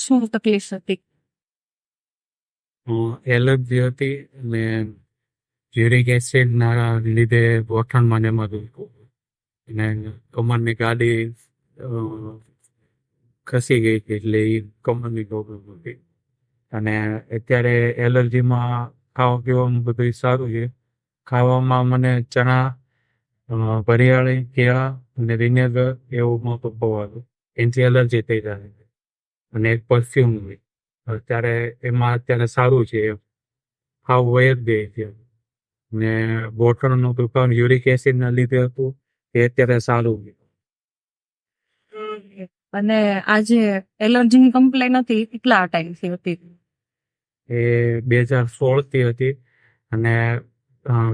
શું તકલીફ હતી? એલર્જી હતી અને યુરિક એસિડના લીધે ગોઠણમાં ને એમાં દુખતું અને કમરની ગાડી ખસી ગઈ હતી એટલે એ કમરની પ્રોબ્લેમ હતી. અને અત્યારે એલર્જીમાં ખાવા પીવાનું બધું સારું છે. ખાવામાં મને ચણા, વરિયાળી, કેળા અને વિનેગર એવું નહોતું ખવાતું. એનાથી એલર્જી થઈ જાય. અને એક પરફ્યુમ અત્યારે એમાં અત્યારે સારું છે. ખાવ વય જ ગઈ છે. ને ગોઠણનું દુખાવાનું યુરિક એસિડના લીધે હતું એ અત્યારે સારું છે. અને આ જે એલર્જીની કમ્પ્લેન હતી કેટલા ટાઈમથી હતી? એ 2016 થી હતી અને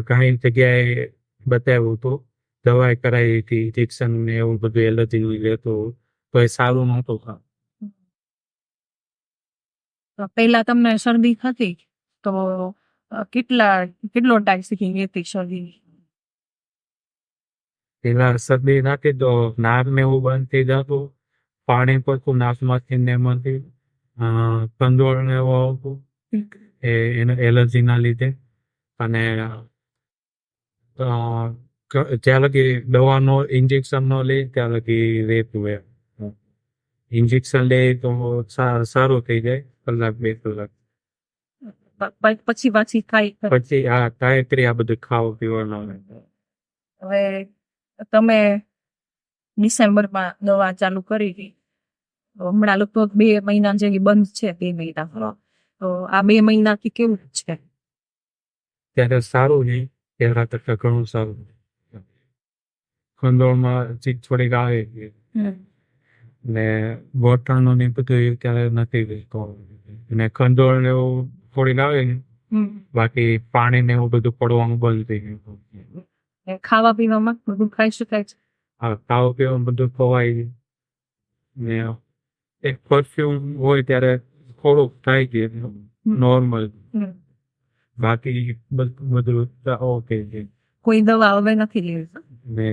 ઘણી જગ્યાએ બતાવ્યું હતું, દવાઈ કરાવી હતી, ઇન્જેક્શન ને એવું બધું એલર્જીનું લેતું તો એ સારું નહોતું. પહેલા તમને શરદી હતી તો કેટલો ટાઈમ સુધી રહેતી શરદી? પેલા શરદી નાખી તો નાક ને એવું બંધ થઈ જતું, પાણી પડતું નાકમાંથી ને એમાંથી, કંદોળ ને એવું આવતું એને એલર્જીના લીધે. અને જ્યાં લગી દવાનો ઇન્જેક્શન નો લે ત્યાં લગી રહેતું એમ. ઇન્જેક્શન લે તો સારું થઈ જાય, કલાક 2 કલાક પછી પાછી થાય? પછી આ ગાયત્રી આ બધું ખાવા પીવાનું. હવે તમે ડિસેમ્બરમાં દવા ચાલુ કરી હતી, હમણાં લગભગ 2 મહિના જેવી બંધ છે. 2 મહિના તો આ 2 મહિનાથી કેવું છે? ત્યારે સારું છે, પહેલા કરતા ઘણું સારું. કંદોળમાં ચીજ થોડીક આવે છે ને ગોઠણનું ને બધું ત્યારે નથી રહેતો. અને કંદોળ ને એવું થોડીક આવે ને, બાકી પાણી ને એવું બધું પડવાનું બંધ થઈ ગયું. ખાવા પીવામાં બધું ખાઈ શકાય છે? હા, ખાવા પીવાનું બધું ખવાય ને એક પરફ્યુમ હોય ત્યારે થોડુંક થાય છે નોર્મલ, બાકી બધું ઓકે છે. કોઈ દવા હવે નથી લેવી? ને